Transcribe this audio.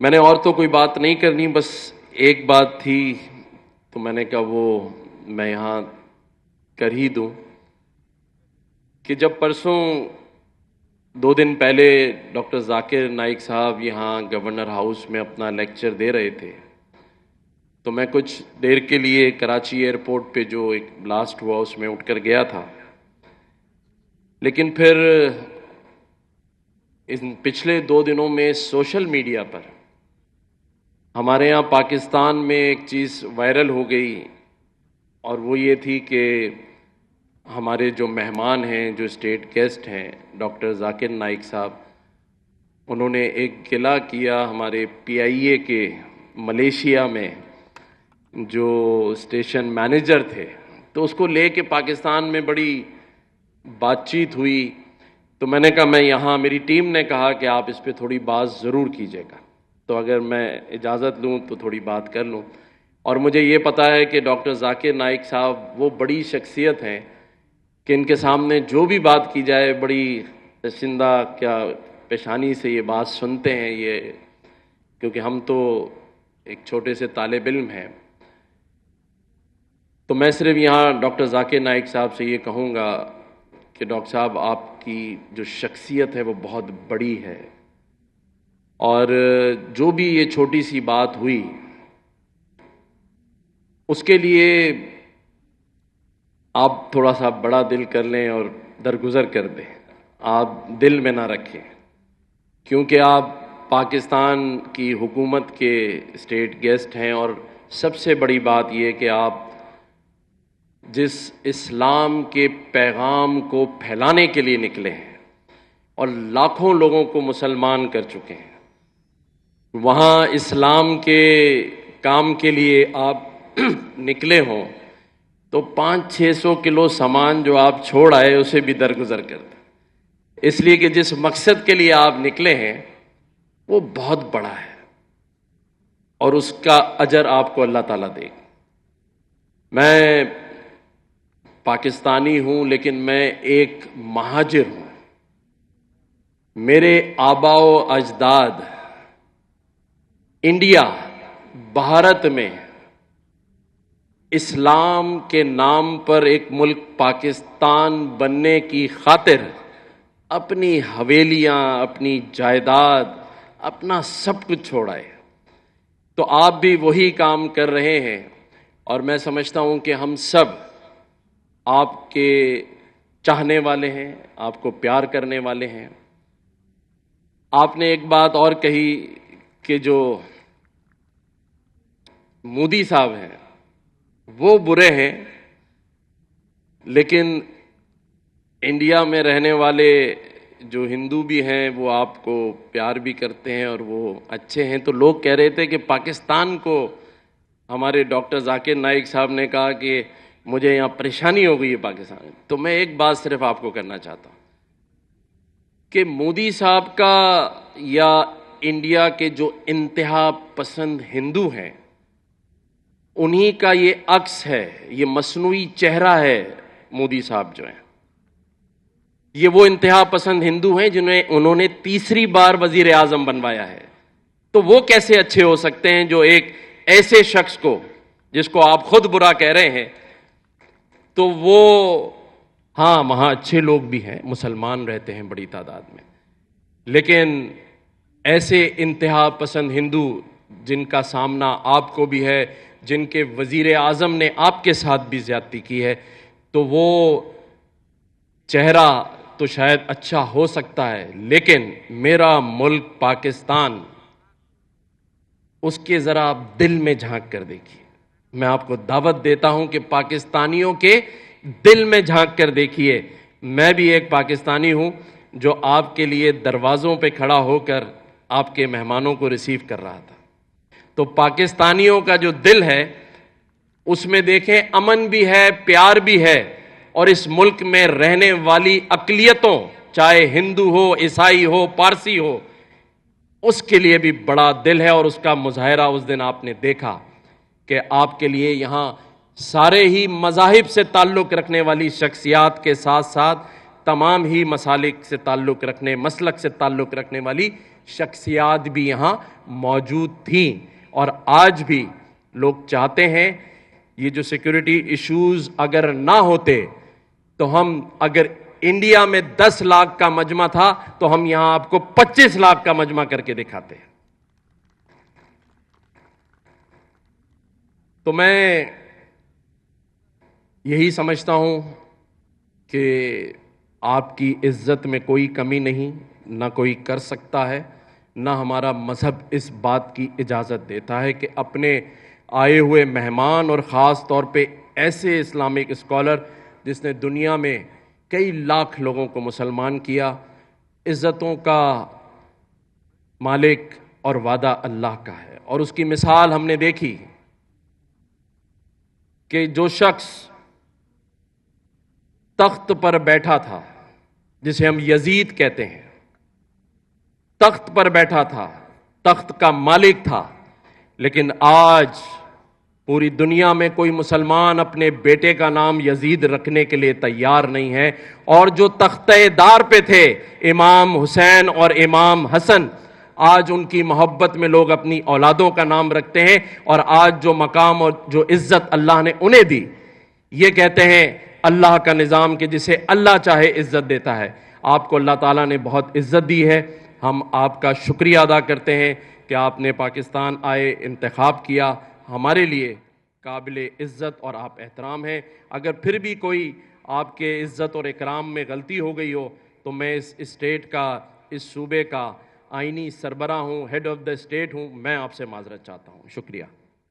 میں نے اور تو کوئی بات نہیں کرنی، بس ایک بات تھی تو میں نے کہا وہ میں یہاں کر ہی دوں کہ جب پرسوں 2 دن پہلے ڈاکٹر ذاکر نائک صاحب یہاں گورنر ہاؤس میں اپنا لیکچر دے رہے تھے تو میں کچھ دیر کے لیے کراچی ایئرپورٹ پہ جو ایک بلاسٹ ہوا اس میں اٹھ کر گیا تھا، لیکن پھر ان پچھلے 2 دنوں میں سوشل میڈیا پر ہمارے یہاں پاکستان میں ایک چیز وائرل ہو گئی، اور وہ یہ تھی کہ ہمارے جو مہمان ہیں، جو اسٹیٹ گیسٹ ہیں، ڈاکٹر ذاکر نائک صاحب، انہوں نے ایک گلہ کیا ہمارے PIA کے ملیشیا میں جو اسٹیشن مینیجر تھے، تو اس کو لے کے پاکستان میں بڑی بات چیت ہوئی۔ تو میں نے کہا میں یہاں، میری ٹیم نے کہا کہ آپ اس پہ تھوڑی بات ضرور کیجیے گا، تو اگر میں اجازت لوں تو تھوڑی بات کر لوں۔ اور مجھے یہ پتہ ہے کہ ڈاکٹر ذاکر نائک صاحب وہ بڑی شخصیت ہیں کہ ان کے سامنے جو بھی بات کی جائے بڑی پسندہ کیا پیشانی سے یہ بات سنتے ہیں، یہ کیونکہ ہم تو ایک چھوٹے سے طالب علم ہیں۔ تو میں صرف یہاں ڈاکٹر ذاکر نائک صاحب سے یہ کہوں گا کہ ڈاکٹر صاحب آپ کی جو شخصیت ہے وہ بہت بڑی ہے، اور جو بھی یہ چھوٹی سی بات ہوئی اس کے لیے آپ تھوڑا سا بڑا دل کر لیں اور درگزر کر دیں، آپ دل میں نہ رکھیں، کیونکہ آپ پاکستان کی حکومت کے اسٹیٹ گیسٹ ہیں، اور سب سے بڑی بات یہ کہ آپ جس اسلام کے پیغام کو پھیلانے کے لیے نکلے ہیں اور لاکھوں لوگوں کو مسلمان کر چکے ہیں، وہاں اسلام کے کام کے لیے آپ نکلے ہوں تو 500-600 کلو سامان جو آپ چھوڑ آئے اسے بھی درگزر کر دیں، اس لیے کہ جس مقصد کے لیے آپ نکلے ہیں وہ بہت بڑا ہے، اور اس کا اجر آپ کو اللہ تعالیٰ دے گا۔ میں پاکستانی ہوں لیکن میں ایک مہاجر ہوں، میرے آباء و اجداد انڈیا، بھارت میں اسلام کے نام پر ایک ملک پاکستان بننے کی خاطر اپنی حویلیاں، اپنی جائیداد، اپنا سب کچھ چھوڑائے، تو آپ بھی وہی کام کر رہے ہیں، اور میں سمجھتا ہوں کہ ہم سب آپ کے چاہنے والے ہیں، آپ کو پیار کرنے والے ہیں۔ آپ نے ایک بات اور کہی کہ جو مودی صاحب ہیں وہ برے ہیں، لیکن انڈیا میں رہنے والے جو ہندو بھی ہیں وہ آپ کو پیار بھی کرتے ہیں اور وہ اچھے ہیں۔ تو لوگ کہہ رہے تھے کہ پاکستان کو، ہمارے ڈاکٹر ذاکر نائک صاحب نے کہا کہ مجھے یہاں پریشانی ہو گئی ہے پاکستان میں۔ تو میں ایک بات صرف آپ کو کرنا چاہتا ہوں کہ مودی صاحب کا یا انڈیا کے جو انتہا پسند ہندو ہیں انہی کا یہ عکس ہے، یہ مصنوعی چہرہ ہے۔ مودی صاحب جو ہیں یہ وہ انتہا پسند ہندو ہیں جنہیں انہوں نے تیسری بار وزیر اعظم بنوایا ہے، تو وہ کیسے اچھے ہو سکتے ہیں جو ایک ایسے شخص کو، جس کو آپ خود برا کہہ رہے ہیں، تو وہ ہاں وہاں اچھے لوگ بھی ہیں، مسلمان رہتے ہیں بڑی تعداد میں، لیکن ایسے انتہا پسند ہندو جن کا سامنا آپ کو بھی ہے، جن کے وزیر اعظم نے آپ کے ساتھ بھی زیادتی کی ہے، تو وہ چہرہ تو شاید اچھا ہو سکتا ہے، لیکن میرا ملک پاکستان، اس کے ذرا آپ دل میں جھانک کر دیکھیے۔ میں آپ کو دعوت دیتا ہوں کہ پاکستانیوں کے دل میں جھانک کر دیکھیے۔ میں بھی ایک پاکستانی ہوں جو آپ کے لیے دروازوں پہ کھڑا ہو کر آپ کے مہمانوں کو ریسیو کر رہا تھا، تو پاکستانیوں کا جو دل ہے اس میں دیکھیں امن بھی ہے، پیار بھی ہے، اور اس ملک میں رہنے والی اقلیتوں، چاہے ہندو ہو، عیسائی ہو، پارسی ہو، اس کے لیے بھی بڑا دل ہے، اور اس کا مظاہرہ اس دن آپ نے دیکھا کہ آپ کے لیے یہاں سارے ہی مذاہب سے تعلق رکھنے والی شخصیات کے ساتھ ساتھ تمام ہی مسالک سے تعلق رکھنے، مسلک سے تعلق رکھنے والی شخصیات بھی یہاں موجود تھیں، اور آج بھی لوگ چاہتے ہیں یہ جو سیکیورٹی ایشوز اگر نہ ہوتے تو ہم اگر انڈیا میں 10 لاکھ کا مجمع تھا تو ہم یہاں آپ کو 25 لاکھ کا مجمع کر کے دکھاتے ہیں۔ تو میں یہی سمجھتا ہوں کہ آپ کی عزت میں کوئی کمی نہیں، نہ کوئی کر سکتا ہے، نہ ہمارا مذہب اس بات کی اجازت دیتا ہے کہ اپنے آئے ہوئے مہمان اور خاص طور پہ ایسے اسلامک اسکالر جس نے دنیا میں کئی لاکھ لوگوں کو مسلمان کیا، عزتوں کا مالک اور وعدہ اللہ کا ہے، اور اس کی مثال ہم نے دیکھی کہ جو شخص تخت پر بیٹھا تھا، جسے ہم یزید کہتے ہیں، تخت پر بیٹھا تھا، تخت کا مالک تھا، لیکن آج پوری دنیا میں کوئی مسلمان اپنے بیٹے کا نام یزید رکھنے کے لیے تیار نہیں ہے، اور جو تختہ دار پہ تھے امام حسین اور امام حسن، آج ان کی محبت میں لوگ اپنی اولادوں کا نام رکھتے ہیں، اور آج جو مقام اور جو عزت اللہ نے انہیں دی، یہ کہتے ہیں اللہ کا نظام کہ جسے اللہ چاہے عزت دیتا ہے۔ آپ کو اللہ تعالیٰ نے بہت عزت دی ہے، ہم آپ کا شکریہ ادا کرتے ہیں کہ آپ نے پاکستان آئے، انتخاب کیا، ہمارے لیے قابل عزت اور آپ احترام ہیں۔ اگر پھر بھی کوئی آپ کے عزت اور اکرام میں غلطی ہو گئی ہو تو میں اس اسٹیٹ کا، اس صوبے کا آئینی سربراہ ہوں، ہیڈ آف دا اسٹیٹ ہوں، میں آپ سے معذرت چاہتا ہوں۔ شکریہ۔